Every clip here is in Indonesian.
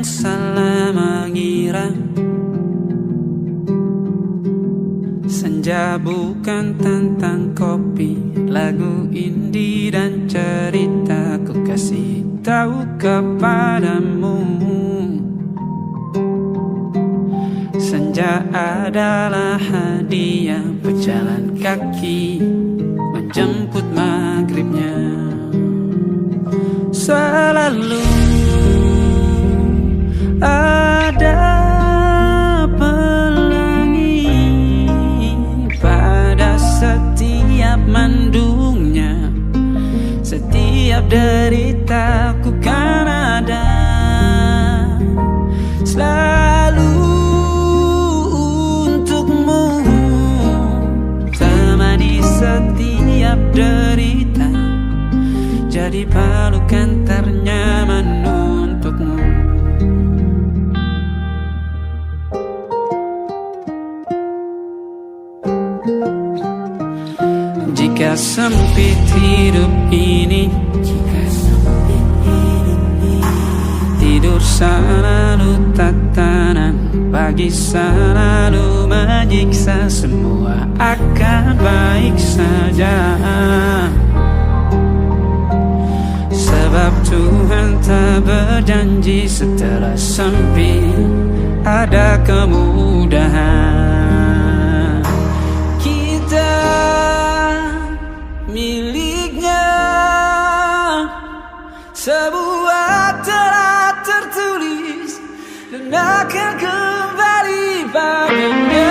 salah mengira senja bukan tentang kopi, lagu indie dan cerita ku kasih tahu kepadamu. Senja adalah hadiah pejalan kaki menjemput maghribnya. Selalu ada pelangi pada setiap mendungnya. Setiap deritaku kan ada selalu untukmu, temani setiap derita, jadi pelukan ternyaman untukmu. Jika sempit hidup ini, tidur selalu tatanan, pagi selalu menyiksa, semua akan baik saja. Sebab Tuhan tak berjanji setelah sempit ada kemudahan. Kita miliknya, sebuah telah tertulis dan akan kembali padanya.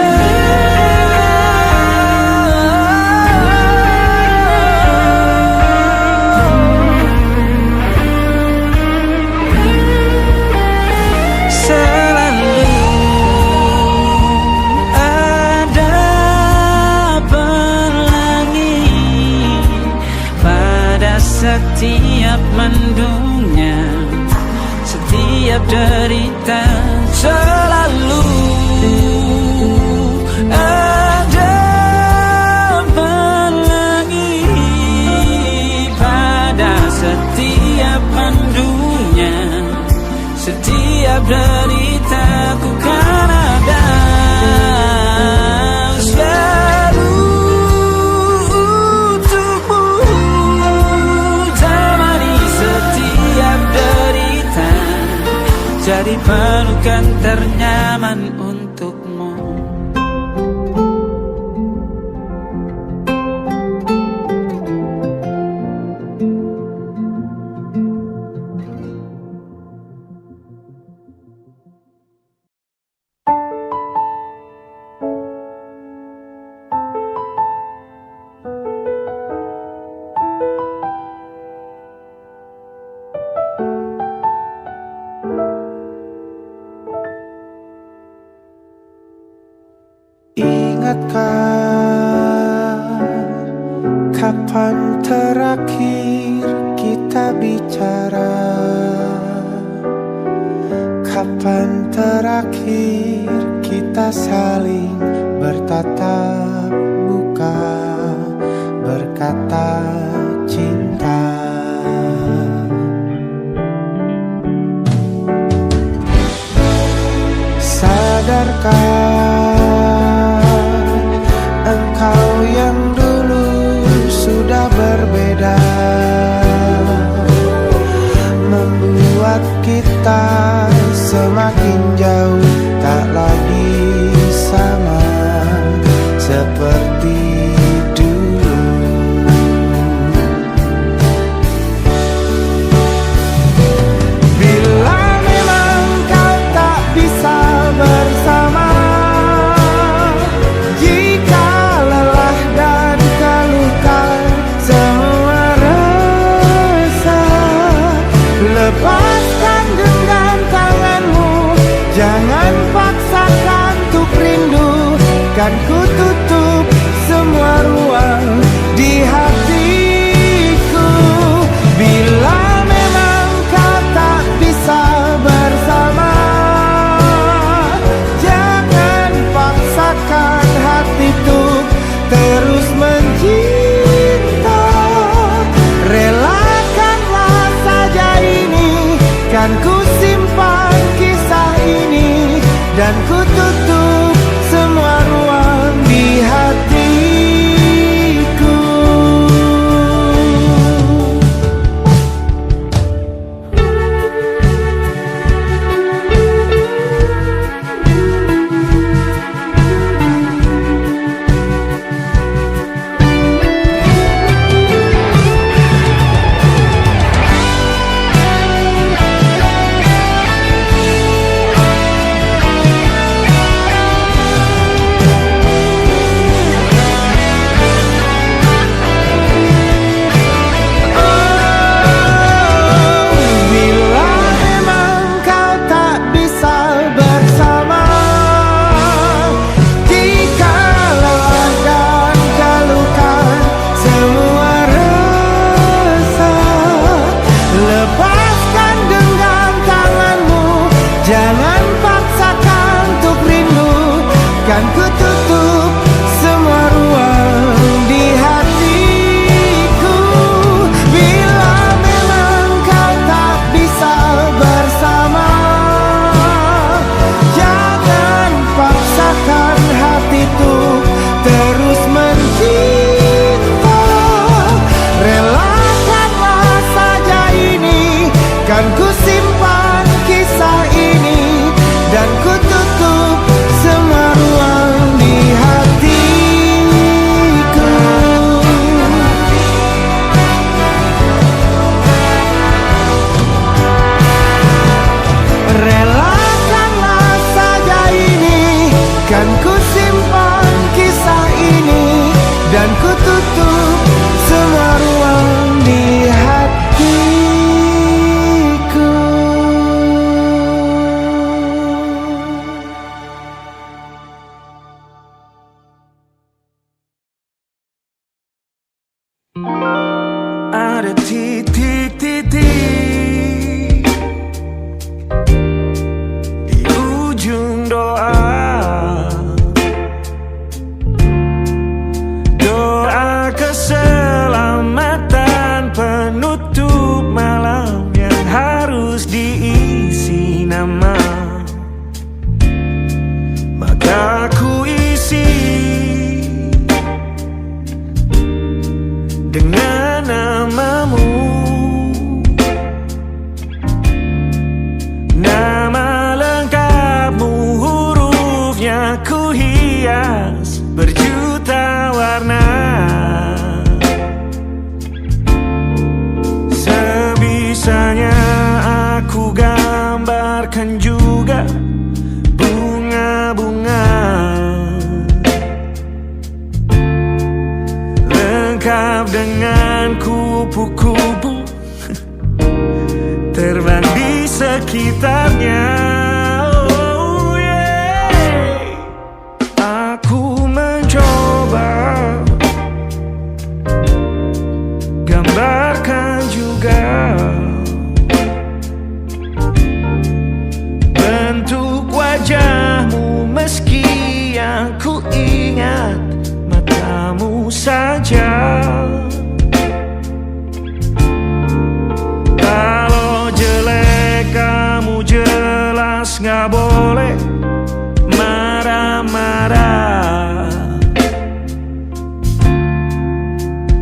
Setiap mendungnya, setiap derita, selalu ada pelangi pada setiap mendungnya. Setiap derita ku kan ada selalu jadi pelukan ternyaman untukmu. Kapan terakhir kita bicara? Kapan terakhir kita saling bertatap muka, berkata cinta? Sadarkah engkau yang dulu sudah berbeda, membuat kita semakin jauh, tak lagi sama seperti dulu. Bila memang kau tak bisa bersama, jika lelah dan keluhkan semua rasa, lepaskan genggam tanganmu, jangan paksakan untuk rindu. Kan ku tutup semua ruang di hatiku. Bila memang kau tak bisa bersama, jangan paksakan hati untuk terus mencinta. Relakanlah saja ini, kan ku simpan. dan ku tutup semua ruang di hatiku. Jangan paksakan untuk rindu, kan ku tutup semua ruang di hatiku. Bila memang kau tak bisa bersama, jangan paksakan hatiku terus mencinta. Relakanlah saja ini, kan ku simpan kisah ini, dan ku tutup semua ruang di hatiku. Relakanlah saja ini, kan ku simpan kisah ini, dan ku tutup semua ruang di hatiku. Ada titik-titik di ujung doa, doa keselamatan penutup malam yang harus diisi nama. Maka ku isi dengan namamu, nama lengkapmu, hurufnya ku hias berjuta warna. Sebisanya aku gambarkan juga bunga-bunga, lengkap dengan kupu-kupu terbang di sekitarnya. Oh yeah. Aku mencoba gambarkan juga bentuk wajahmu, meski yang ku ingat matamu saja. Kalau jelek kamu jelas gak boleh marah-marah.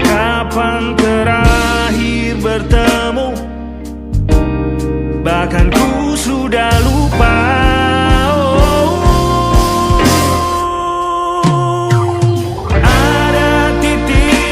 Kapan terakhir bertemu, bahkan ku sudah lupa. Ada titik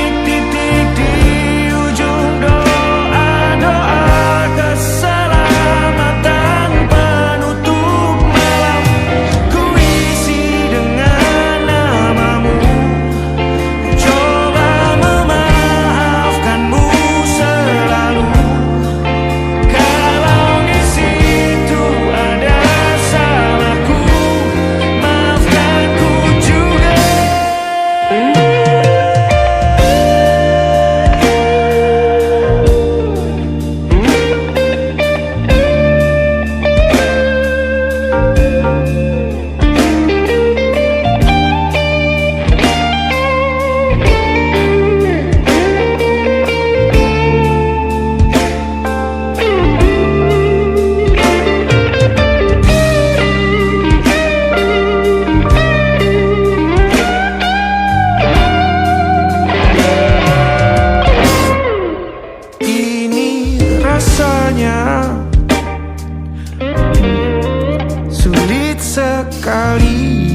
kali.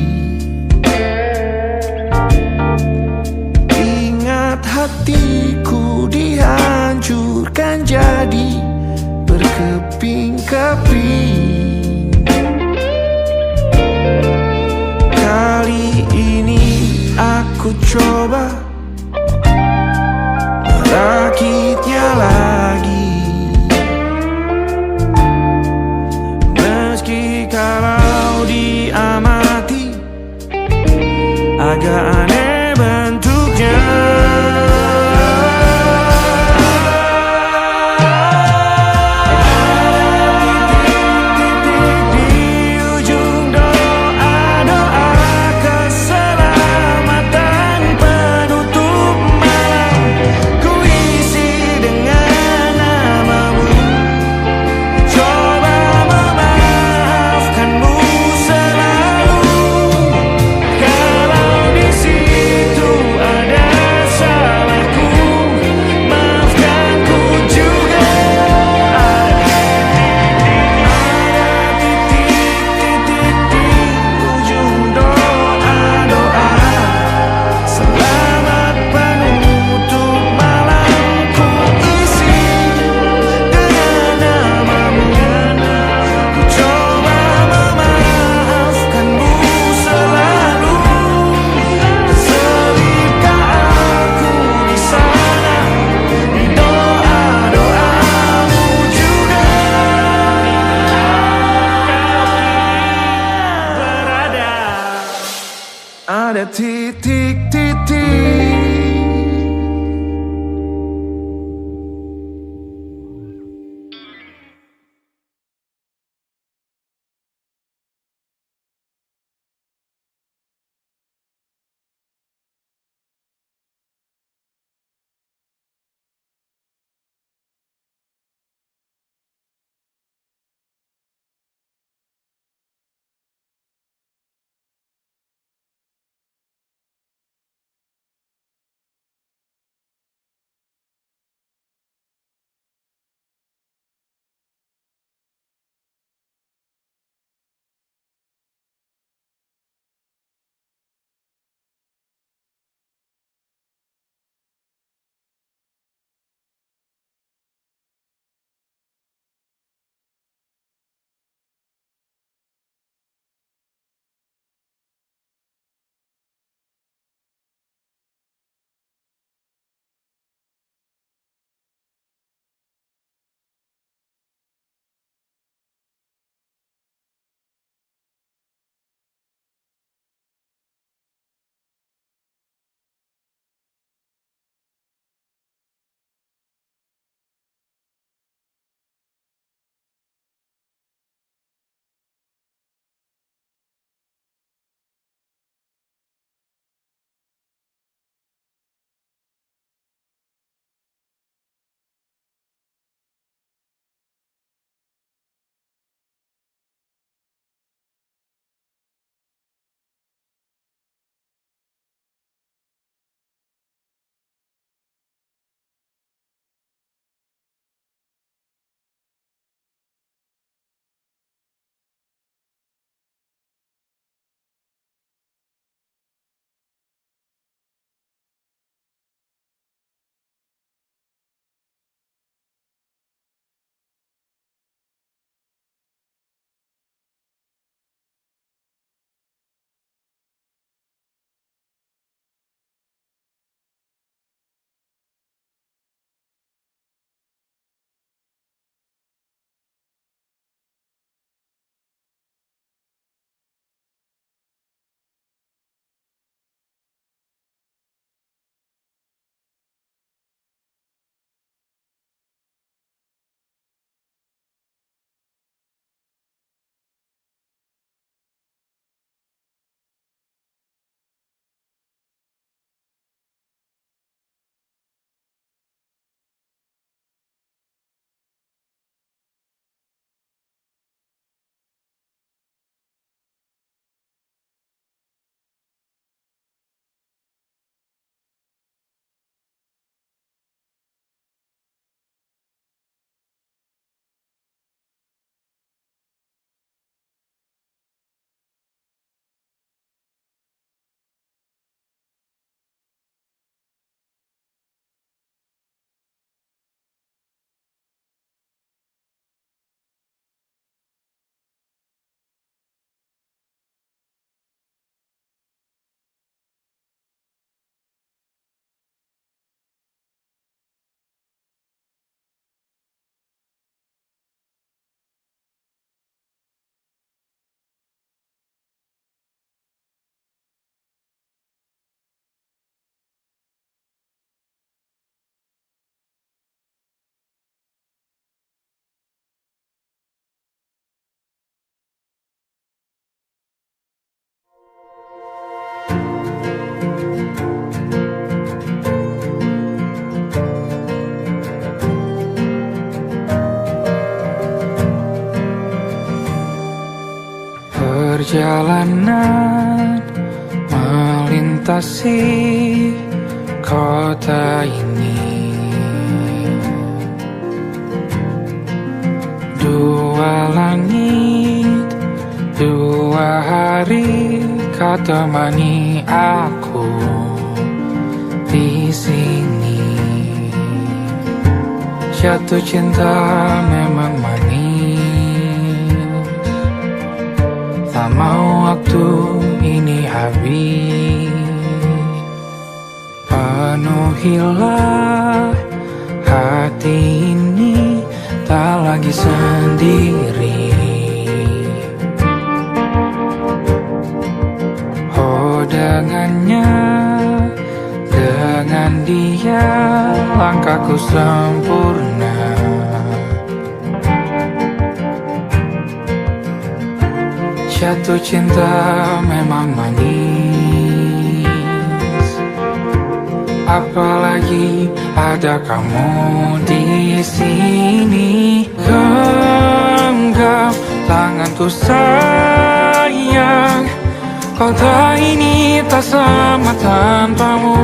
Ingat hatiku dihancurkan jadi berkeping-keping. Kali ini aku coba merakitnya lagi. Meski kalau diamati agak aneh bentuknya. Ada titik-titik Perjalanan melintasi kota ini, dua langit, dua hari kau temani aku di sini. Jatuh cinta memang manis, tak mau waktu ini habis. Penuhilah hati ini, tak lagi sendiri. Oh dengannya, dengan dia langkahku sempurna. Jatuh cinta memang manis, apalagi ada kamu di sini. Genggam tanganku sayang, kota ini tak sama tanpamu.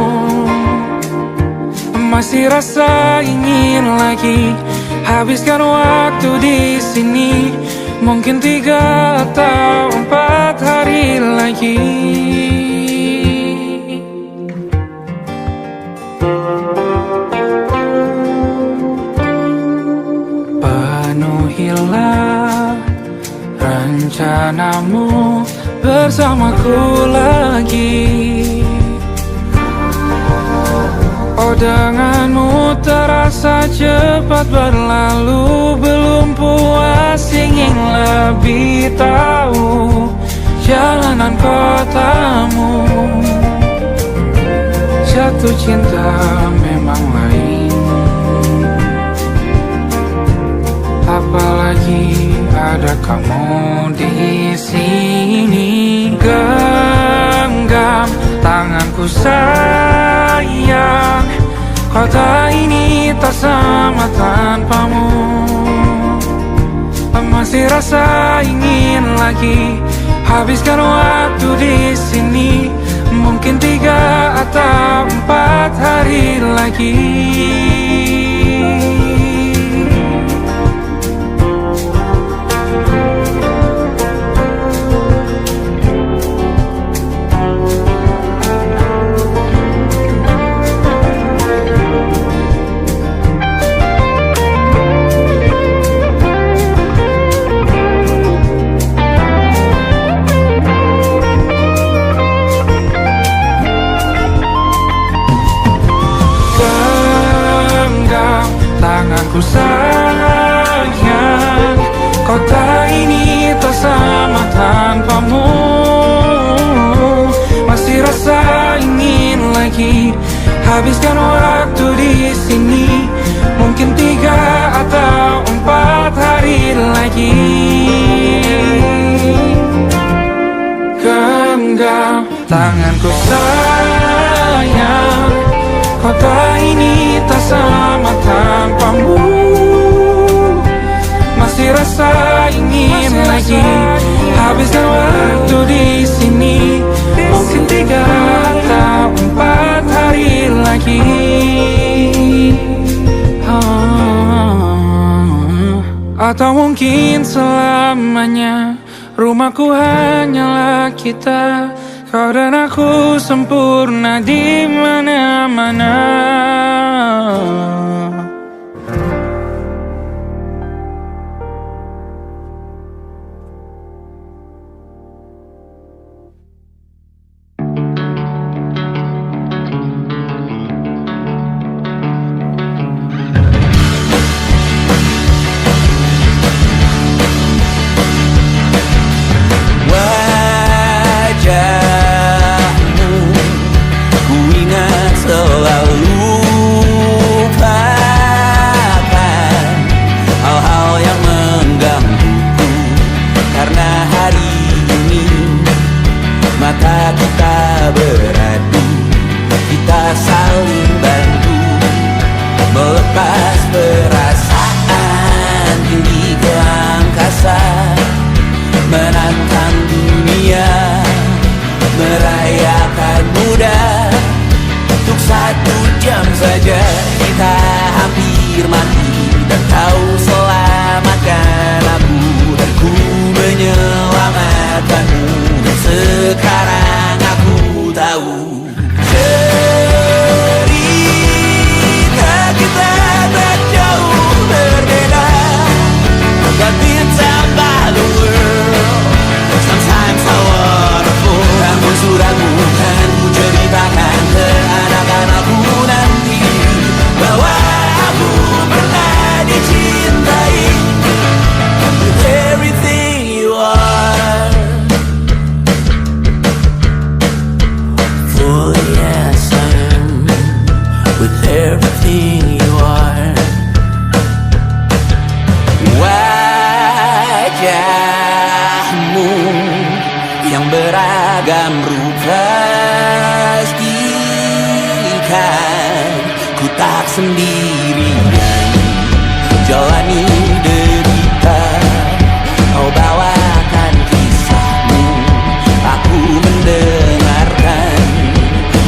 Masih rasa ingin lagi habiskan waktu di sini. Mungkin 3 atau 4 hari lagi. Penuhilah rencanamu bersamaku lagi. Oh denganmu terasa cepat berlalu, belum puas ingin lebih tahu jalanan kotamu. Jatuh cinta memang lain, apalagi ada kamu di sini. Genggam tanganku sayang, kota ini tak sama tanpamu. Masih rasa ingin lagi habiskan waktu di sini. Mungkin 3 atau 4 hari lagi. Tanganku sayang, kota ini tak sama tanpamu. Masih rasa ingin lagi habiskan waktu di sini. Mungkin 3 atau 4 hari lagi. Genggam tanganku sayang, kota ini tak sama tanpamu. Masih rasa ingin lagi habiskan waktu di sini. Mungkin 3 atau 4 hari lagi. Atau mungkin selamanya. Rumahku hanyalah kita, kau dan aku sempurna di mana-mana. Perasaan tinggi ke angkasa, menantang dunia. saja kita hampir mati, dan kau selamatkan aku, dan ku menyelamatkanmu. Dan sekarang aku tahu cerita kita tak jauh berbeda. God beats out by the world. Sometimes I wanna fall. Namun suratmu kan ku ceritakan ke anak-anakku nanti, bahwa aku pernah dicintai with everything you are. For yes I am with everything you are. Wajahmu yang beragam rupa pastikan ku tak sendirian jalani derita. Kau bawakan kisahmu, aku mendengarkan.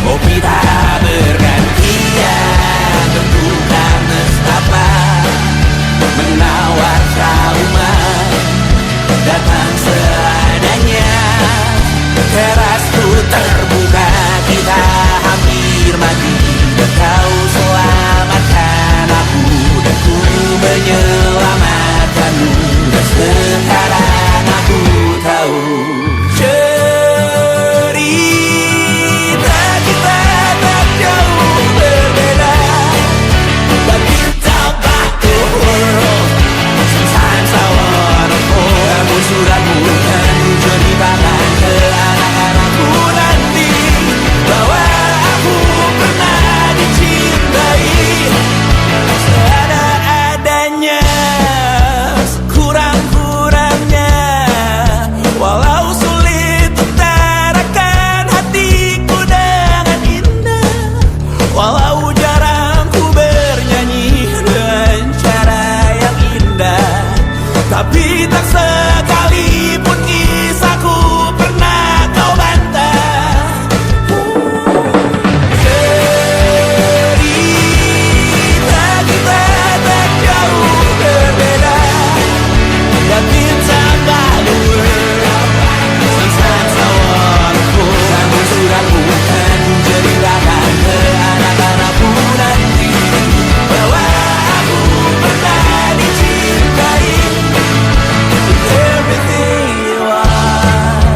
Oh kita bergantian, tentukan nestapa menawar trauma, datang seadanya. Terasku terbuka, kita hampir mati, dan kau selamatkan aku, dan ku menyelamatkanmu. Dan sekarang aku tahu cerita kita tak jauh berbeda. But kita back the world. Sometimes I wanna fall. Namun suratmu kan ku ceritakan ke anak-anakku nanti, bahwa aku pernah dicintai seada-adanya, sekurang-kurangnya. Walau sulit utarakan hatiku dengan indah, walau jarang ku bernyanyi dengan cara yang indah, tapi tak sekalipun kisahku pernah kau bantah. Cerita kita tak jauh berbeda. God beats out by the world. Sometimes I wanna fall. Namun suratmu kan ku ceritakan ke anak-anakku nanti, bahwa aku pernah dicintai with everything you are.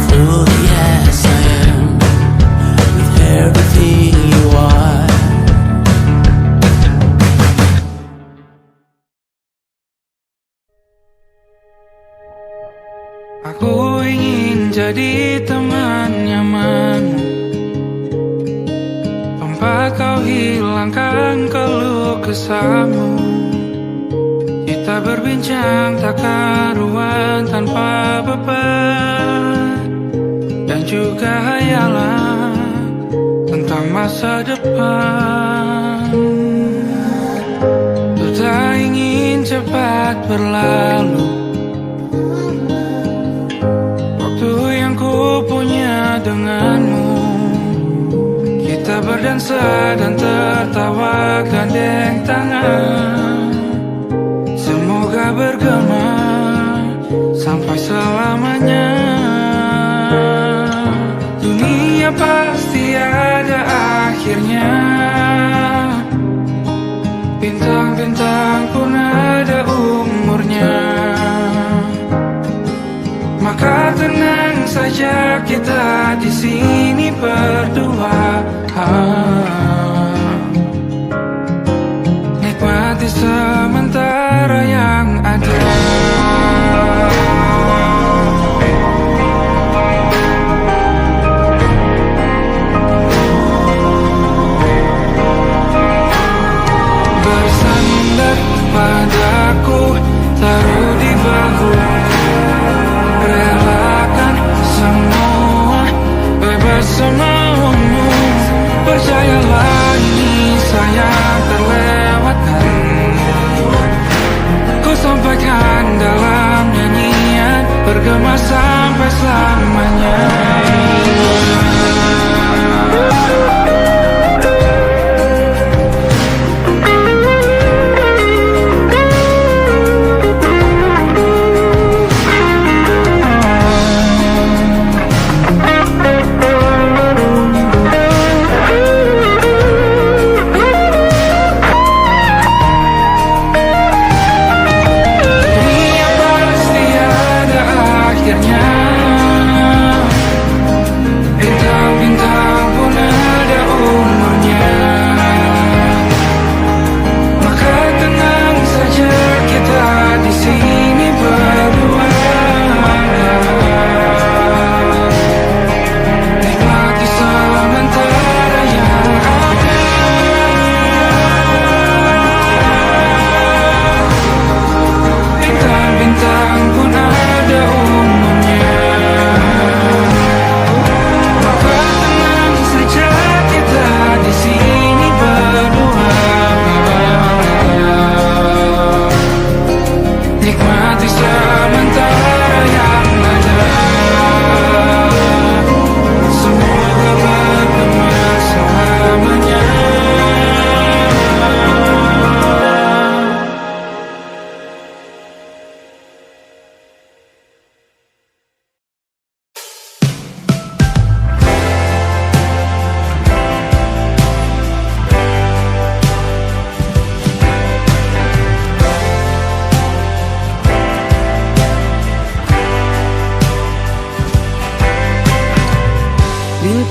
Fully yes I am with everything you are. Aku ingin jadi teman nyamanmu, tempat kau hilangkan keluh kesahmu. Kita berbincang tak karuan tanpa beban, dan juga hayalan tentang masa depan. Ku tak ingin cepat berlalu waktu yang ku punya denganmu. Kita berdansa dan tertawa gandeng tangan, semoga bergema sampai selamanya. Dunia pasti ada akhirnya, bintang-bintang pun ada umurnya. Maka tenang saja kita di sini berdua, nikmati sementara yang ada. Bersandar padaku, taruh di bahu, relakan semua, bebas semaumu. Percayalah ini sayang terlewatkan, ku sampaikan dalam nyanyian, bergema sampai selamanya.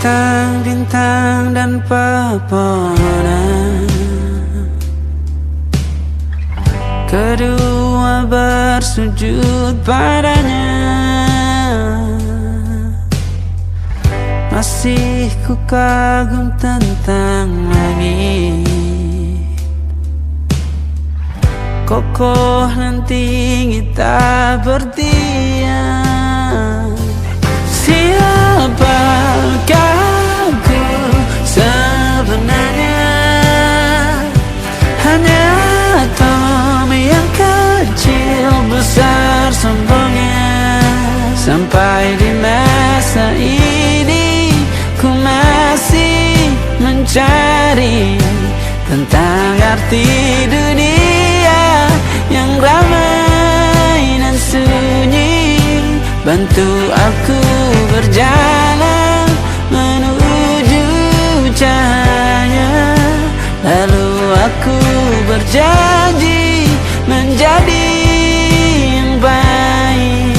bintang-bintang dan pepohonan. Kedua bersujud padanya. Masih ku kagum tentang langit, kokoh dan tinggi tak berdiam. Siapakah aku sebenarnya? Hanya Tom yang kecil besar sombongnya. Sampai di masa ini ku masih mencari tentang arti dunia yang ramai dan sunyi. Bantu aku berjalan menuju cahaya. Lalu aku berjanji menjadi yang baik.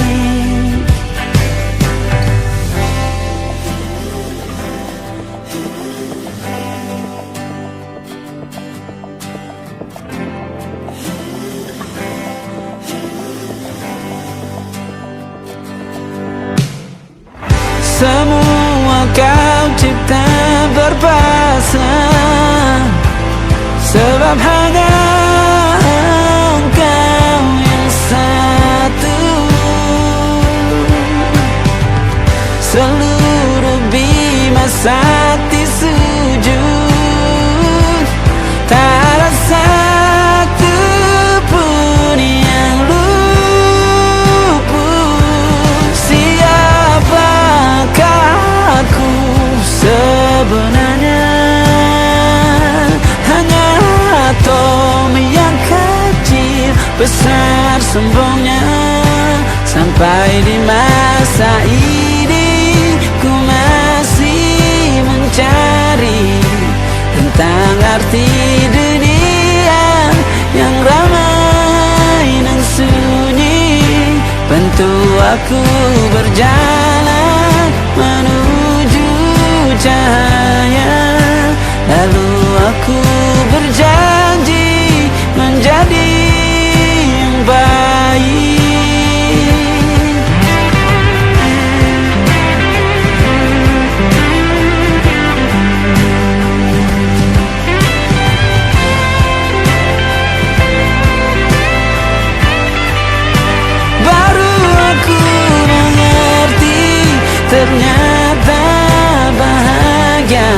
Semua kau cipta berpasang, sebab hanya Engkau yang satu. Seluruh bima sakti sujud, tak ada satu pun yang luput. Siapakah aku sebenarnya? Hanya Tom yang kecil besar sombongnya. Sampai di masa ini ku masih mencari tentang arti dunia yang ramai dan sunyi. Bantu aku berjalan menuju cahaya. Lalu aku berjanji menjadi yang baik. Baru aku mengerti, ternyata bahagia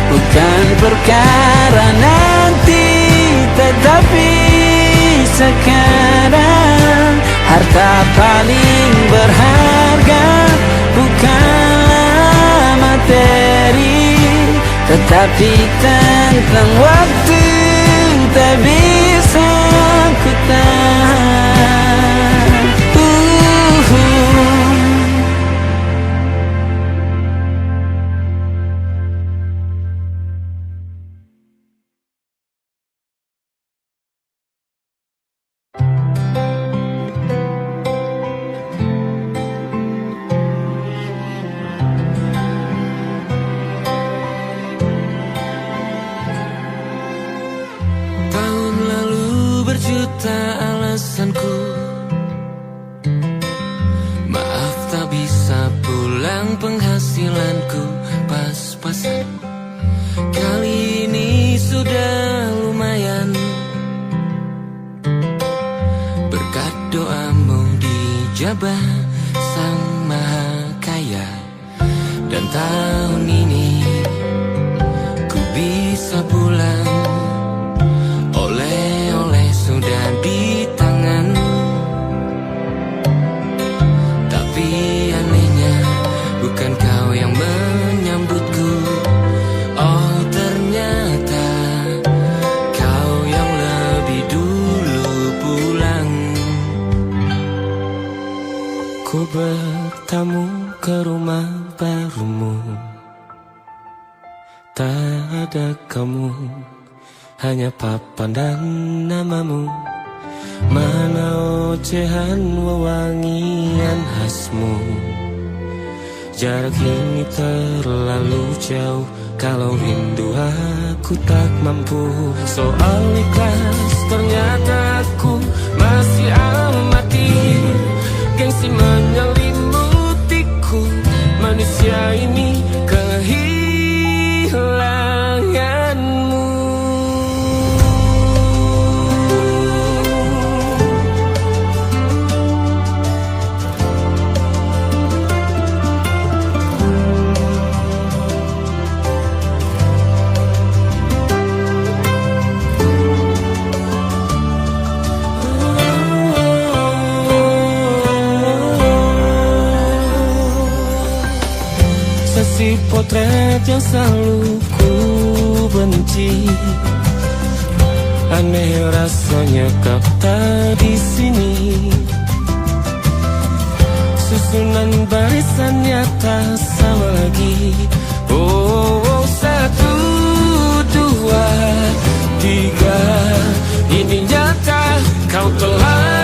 bukan perkara nanti, tetapi sekarang. Harta paling berharga bukanlah materi, tetapi tentang waktu tak bisa ku tahan. Berjuta alasanku, maaf tak bisa pulang, penghasilanku pas-pasan. Kali ini sudah lumayan, berkat doamu dijabah Sang Maha Kaya. Dan tahun ini ku bisa pulang, sudah di tangan. Tapi anehnya bukan kau yang menyambutku. Oh ternyata kau yang lebih dulu pulang. Ku bertamu ke rumah barumu, tak ada kamu, hanya papan dan namamu. Mana ocehan wewangian khasmu, Jarak ini terlalu jauh, kalau rindu aku tak mampu. Soal ikhlas ternyata aku masih amati. Gengsi menyelimutiku, manusia ini kehilanganmu. Si potret yang selalu ku benci, aneh rasanya kau tak di sini. Susunan barisannya tak sama lagi. Oh, 1, 2, 3, ini nyata kau telah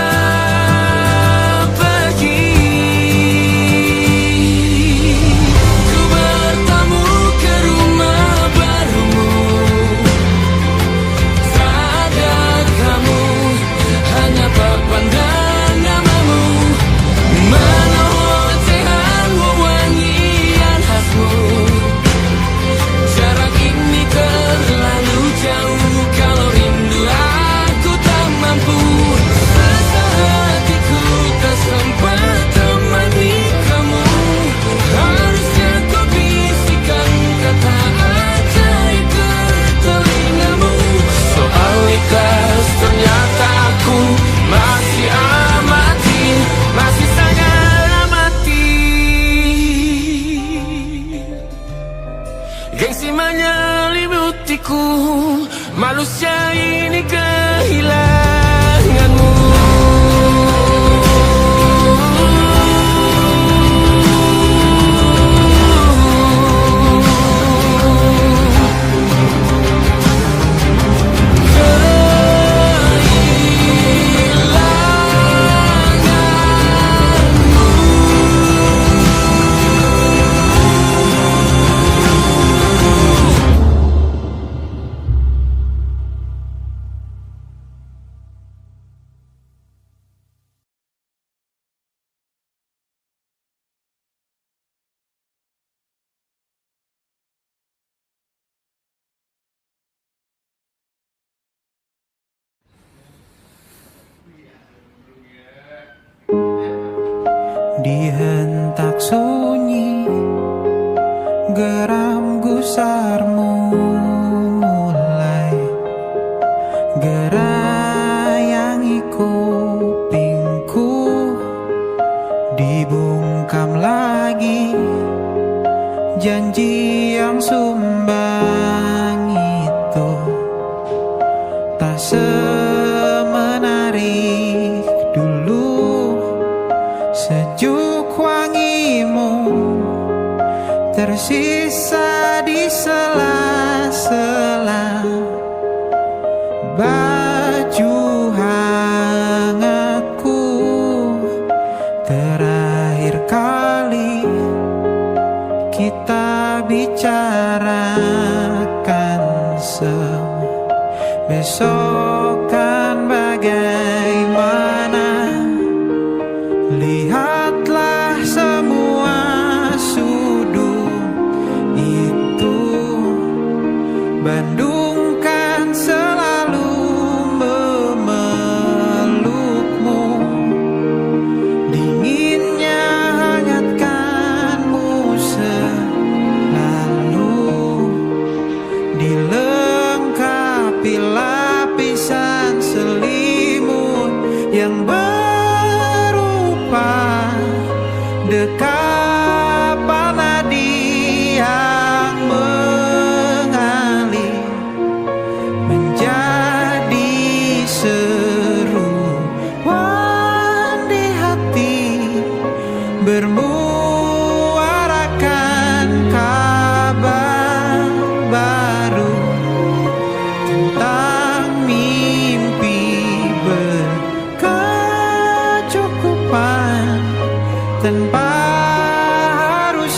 manusia ini kehilanganmu. Di hentak sunyi, geram gusarmu mulai gerayangi kupingku. Dibungkam lagi janji yang sumbang itu, tak semenarik dulu. Sejuk wangimu tersisa di sela-sela baju hangatku. Terakhir kali kita bicarakan semua, besok kan bagaimana. Lihatlah semua sudut itu, Bandung kan selalu memelukmu. Dinginnya hangatkanmu selalu, dilengkapi lapisan selimut yang dekapan nadi yang mengalir menjadi seruan di hati, bermuarakan kabar baru tentang mimpi berkecukupan tanpa harus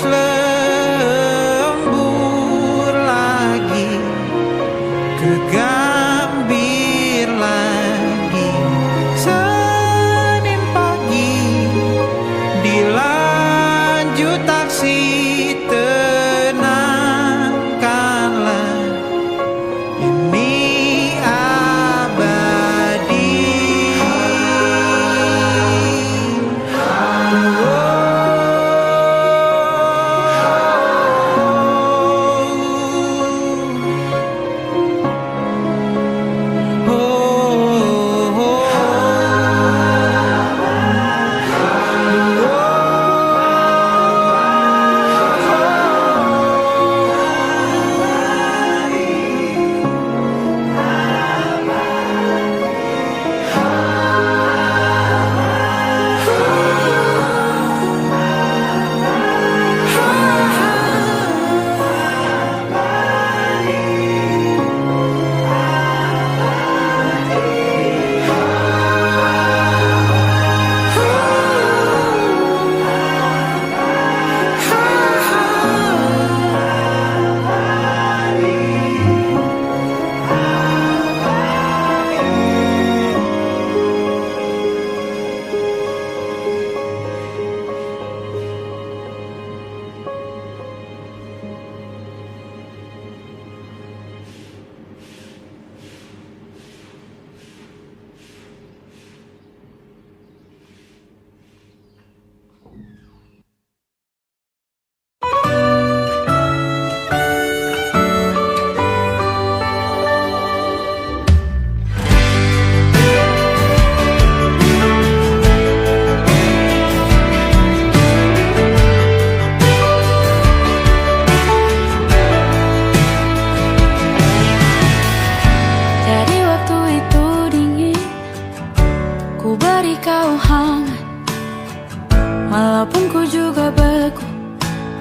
Walaupun ku juga beku,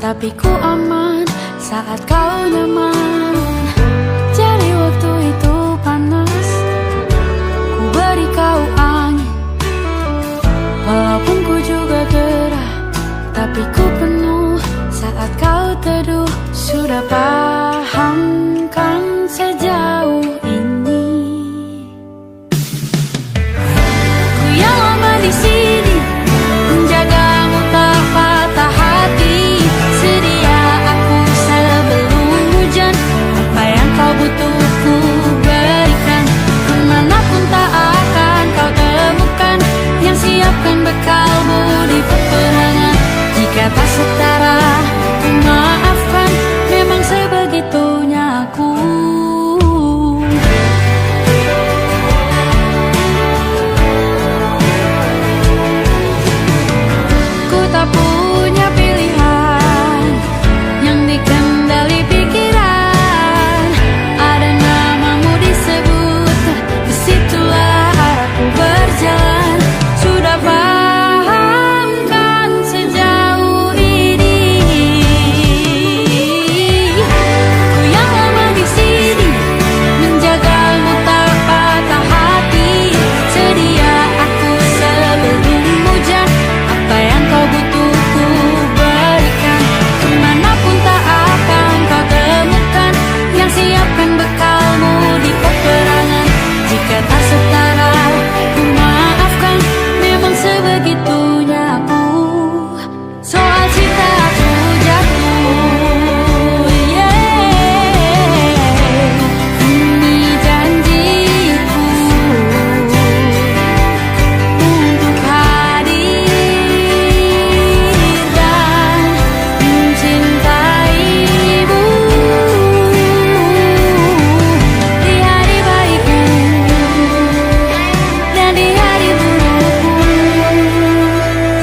tapi ku aman saat kau nyaman. Jadi waktu itu panas, ku beri kau angin. Walaupun ku juga gerah, tapi ku penuh saat kau teduh. Sudah paham kan sejauh ini? Ku yang lama di sini, menjagamu tak patah hati. Sedia aku sebelum hujan, apa yang kau butuh ku berikan. Kemanapun tak akan kau temukan yang siapkan bekalmu di peperangan. Jika tak setara, ku maafkan, memang sebegitunya aku. Ku tak punya pilihan yang dikendali pikiran. Ada namamu disebut, disitulah arahku berjalan. Sudah paham kan sejauh ini? Ku yang lama di sini, menjagamu tak patah hati. Sedia aku sebelum hujan, apa yang kau butuh ku berikan. Kemanapun tak akan kau temukan yang siapkan bekalmu di peperangan. Jika tak setara, ku maafkan, memang sebegitunya aku. Soal cinta aku jatuh, ini janjiku untuk hadir dan mencintaimu di hari baikmu dan di hari burukmu.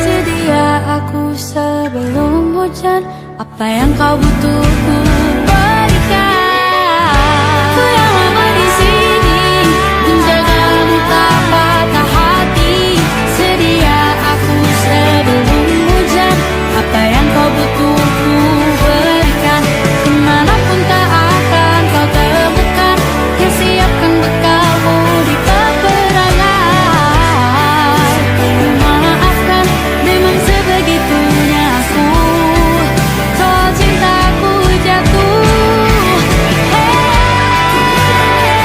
Sedia aku sebelum hujan, apa yang kau butuh ku berikan. Ku yang lama di sini, menjagamu tak patah hati. Sedia aku sebelum hujan, apa yang kau butuh ku berikan. Kemanapun tak akan kau temukan yang siapkan bekalmu di peperangan. Ku maafkan, memang sebegitunya aku. Soal cintaku jatuh, sedia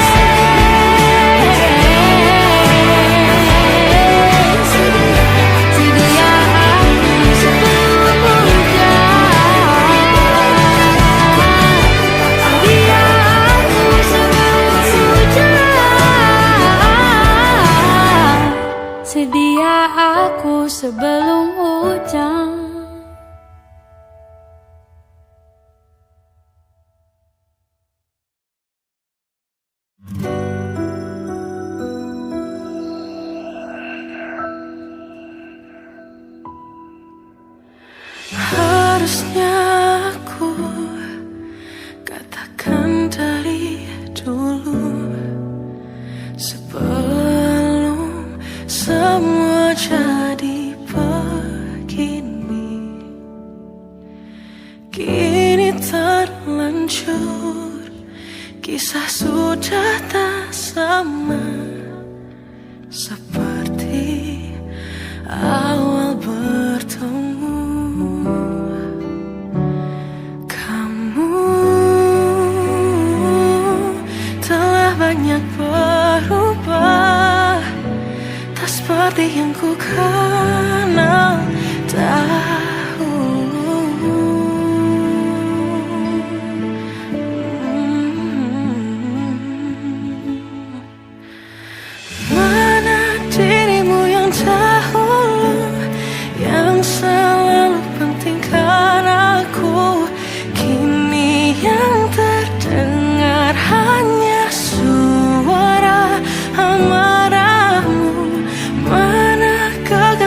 aku sebelum hujan. Sedia aku sebelum hujan. Sedia aku sebelum hujan. Harusnya aku katakan dari dulu, sebelum semua jadi begini. Kini terlanjur, kisah sudah tak sama seperti awal bertemu. Kamu telah banyak berubah, tak seperti yang ku kenal dahulu. Mana dirimu yang dahulu, yang selalu pentingkan aku. Kini yang terdengar hanya suara amarahmu. Mana kegagalan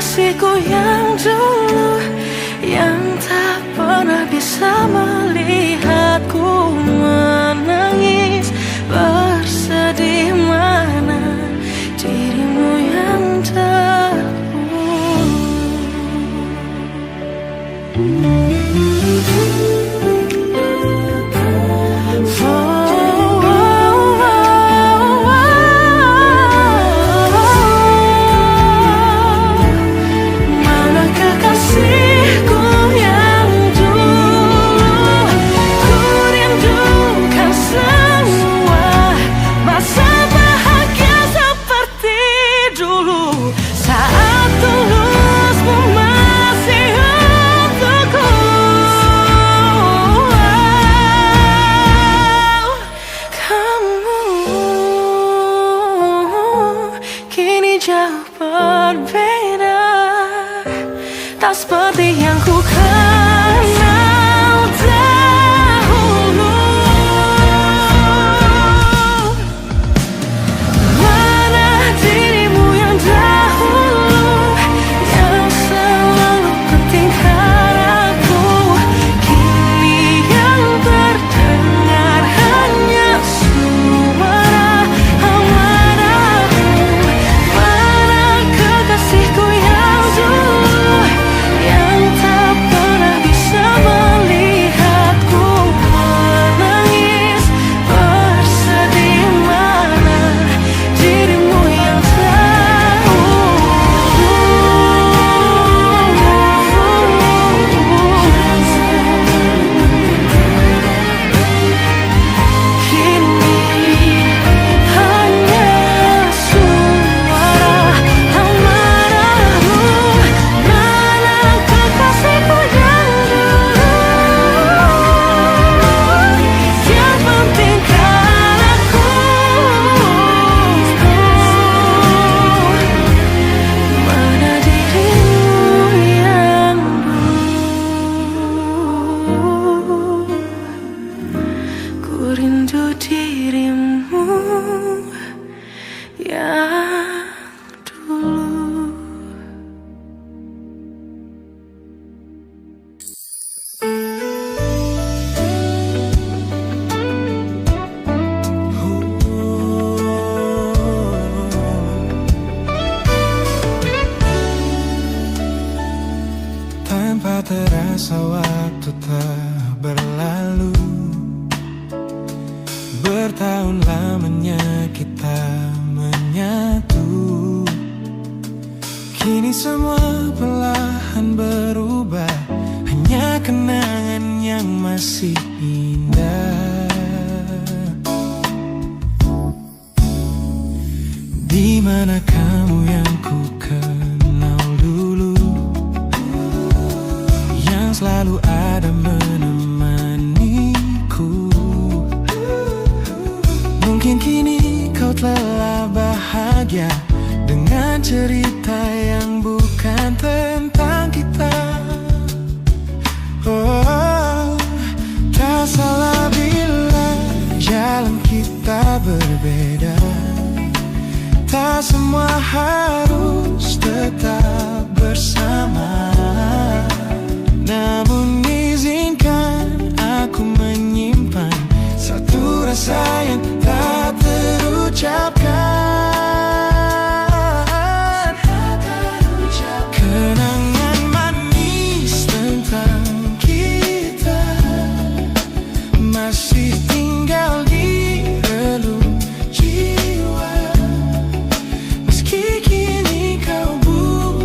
jauh berbeda, tak seperti yang ku kenal dahulu. Mana dirimu yang dahulu, yang selalu penting harapku, kini yang terdengar hanya suara amarahmu. Mana kekasihku yang dulu, yang tak pernah bisa melihatku menangis bersedih. Mana dirimu yang tahu, kini hanya suara amarahmu. Mana kekasihku yang dulu, yang penting kan aku. Mana dirimu yang dulu, ku rindu dirimu yang dulu. Tanpa terasa waktu telah berlalu, bertahun lamanya kita menyatu. Kini semua perlahan berubah, hanya kenangan yang masih indah. Di mana kamu yang ku kenal dulu, yang selalu ada menemaniku. Mungkin kini kau telah bahagia dengan cerita yang bukan tentang kita. Oh, tak salah bila jalan kita berbeda. Tak semua harus tetap bersama. Namun izinkan aku menyimpan satu rasa yang tak terucapkan. Kenangan manis tentang kita masih tinggal di relung jiwa. Meski kini kau bukan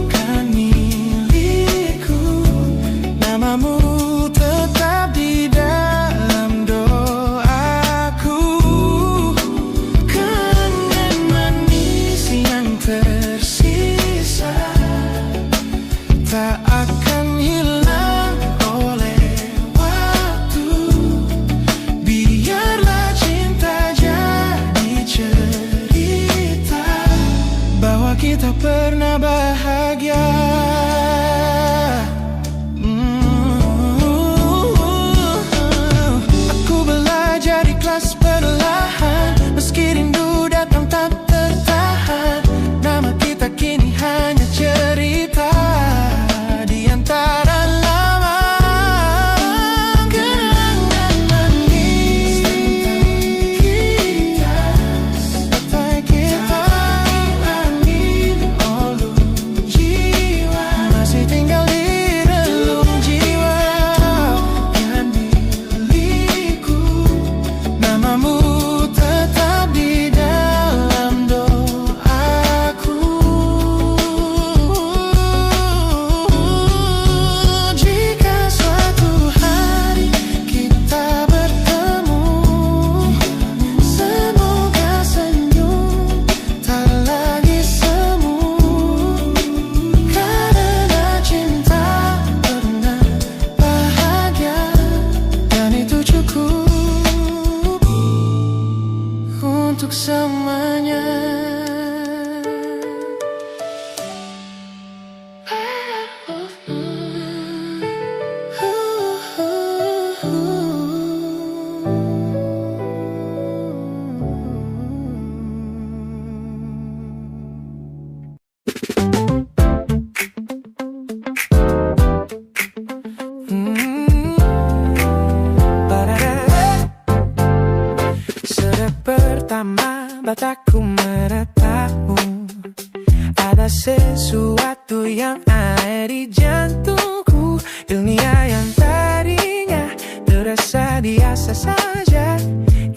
Dunia yang tadinya terasa biasa saja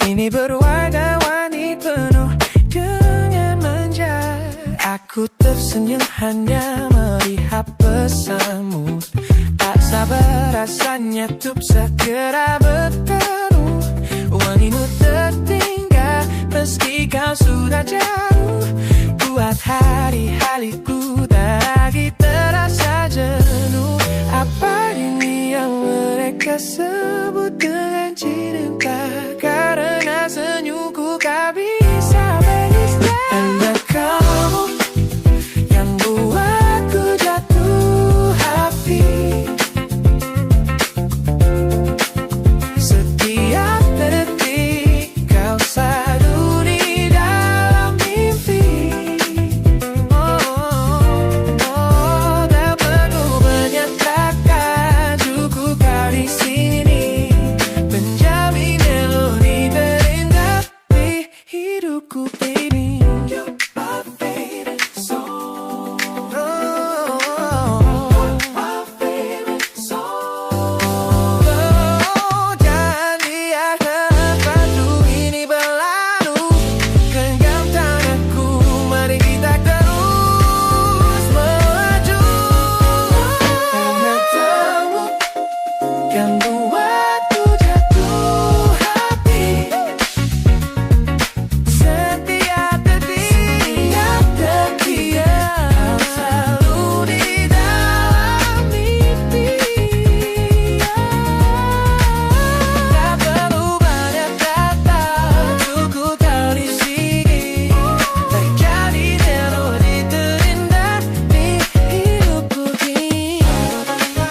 kini berwarna-warni penuh dengan manja. Aku tersenyum hanya melihat pesanmu. Tak sabar rasanya untuk segera bertemu. Wangimu tertinggal meski kau sudah jauh. Buat hari-hariku tak lagi terasa jenuh. Apa ini yang mereka sebut dengan cinta? Karena senyumku tak bisa beristirahat. Hanya kamu yang buatku jatuh hati. Setiap detik kau selalu di dalam mimpi. Tak perlu menyatakan cukup kau di sini menjamin melodi terindah di hidupku, baby. You're my favorite song. My favorite song. Jangan biarkan waktu ini berlalu. Genggam tanganku, mari kita terus maju. Karena kamu yang buatku jatuh hati. Setiap detik kau selalu di dalam mimpi. Tak perlu banyak kata, cukup kau di sini menjadi melodi terindah di hidupku ini. Hanya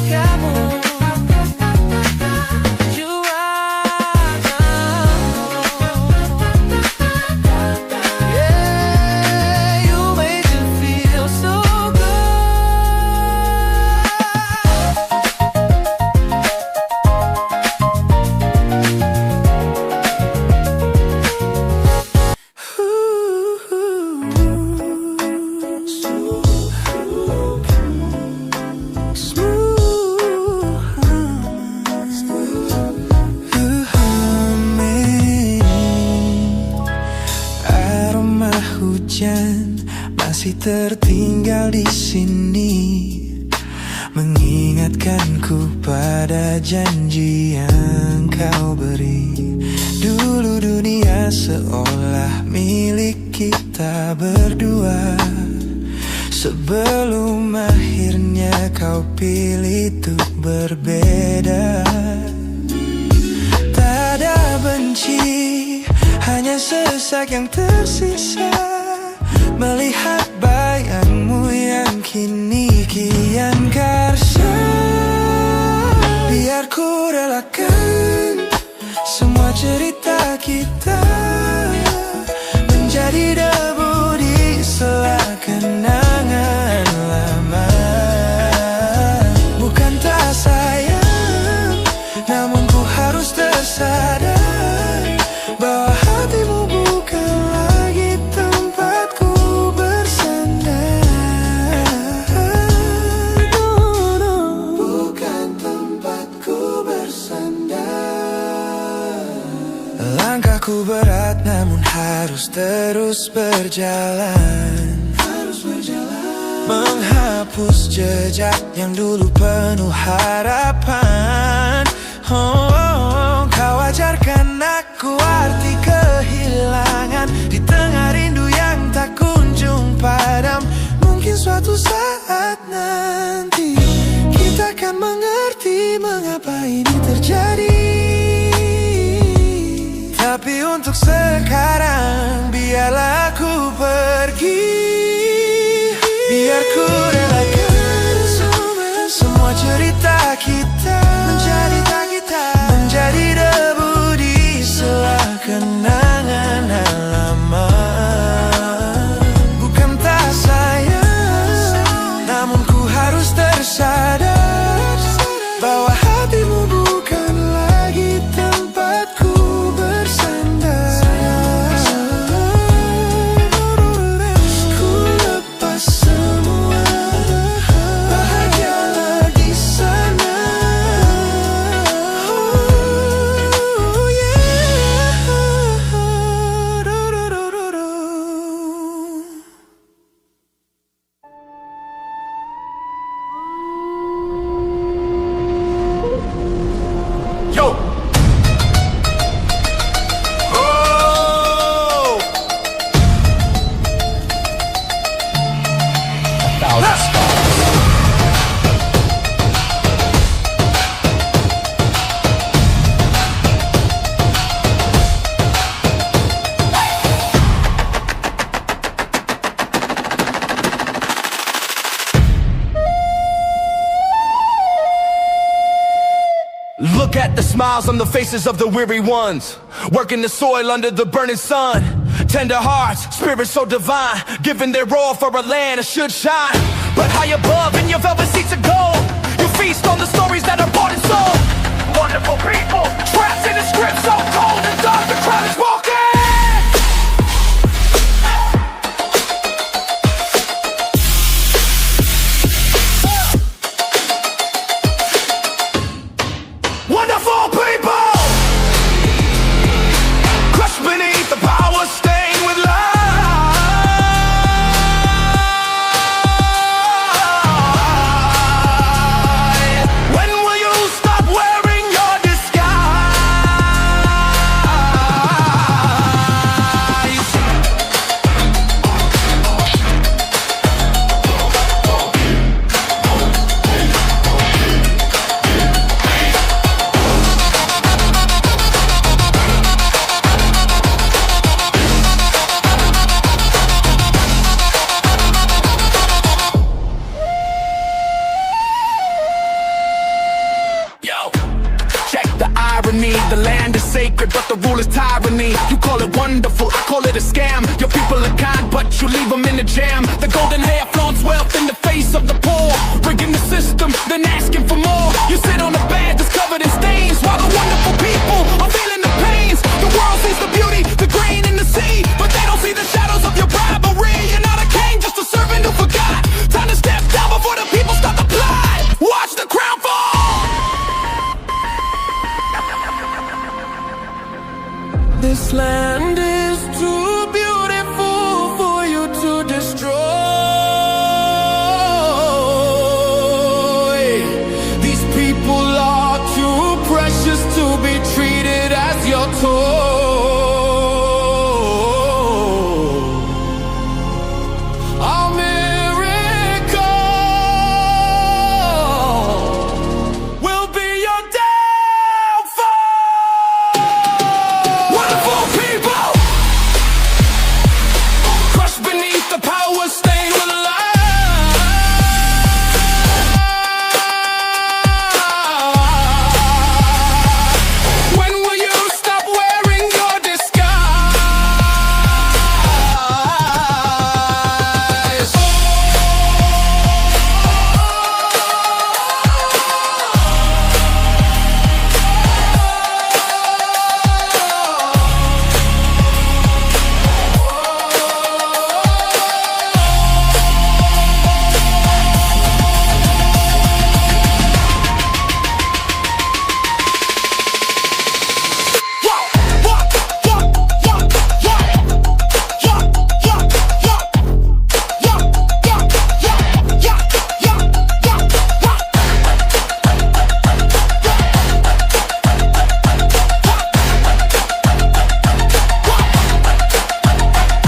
kamu yeah, you make me feel so Aroma hujan masih tertinggal di sini, mengingatkanku pada janji yang kau beri. Dulu dunia seolah milik kita berdua. Sebelum akhirnya kau pilih untuk berbeda. Tak ada benci, hanya sesak yang tersisa. Melihat bayangmu yang kini kian karsa. Biar ku relakan semua cerita kita menjadi debu di sela kenangan lama. Bukan tak sayang, namun ku harus tersadar bahwa hatimu bukan lagi tempatku bersandar. Bukan tempatku bersandar. Langkahku berat namun harus terus berjalan. Menghapus jejak yang dulu penuh harapan. Kau ajarkan aku arti kehilangan di tengah rindu yang tak kunjung padam. Mungkin suatu saat nanti kita akan mengerti mengapa ini terjadi. Tapi untuk sekarang biarlah aku pergi. Biar ku relakan semua cerita kita menjadi debu di sela kenangan lama. Bukan tak sayang, namun ku harus tersadar bahwa hatimu bukan lagi tempatku bersandar. Ku lepas semua at the smiles on the faces of the weary ones, working the soil under the burning sun. Tender hearts, spirits so divine, giving their all for a land that should shine. But high above in your velvet seats of gold, you feast on the stories that are bought and sold. Wonderful people, trapped in a script so cold and dark, the crowd is walking. Wonderful people, crushed beneath the power stained with lies. When will you stop wearing your disguise? Yo, check the irony. The land is sacred, but the rule is tyranny. You call it wonderful, I call it a scam. Your people are kind, but you leave them in the jam. The golden hair flaunts wealth in the face of the poor, rigging the system, then asking for more. You sit on a bed that's covered in stains, while the wonderful people are feeling the pains. The world sees the beauty, the grain in the sea, but they don't see the shadows of your bribery. You're not a king, just a servant who forgot. Time to step down before the people start to plot. Watch the crown fall. This land is too beautiful for you to destroy. These people are too precious to be treated as your toy. Our miracle will be your downfall. Wonderful people, crushed beneath the power stained with lies. When will you stop wearing your disguise?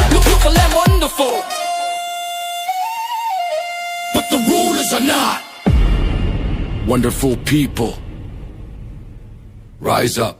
Beautiful and wonderful, but the rulers are not. Wonderful people, rise up.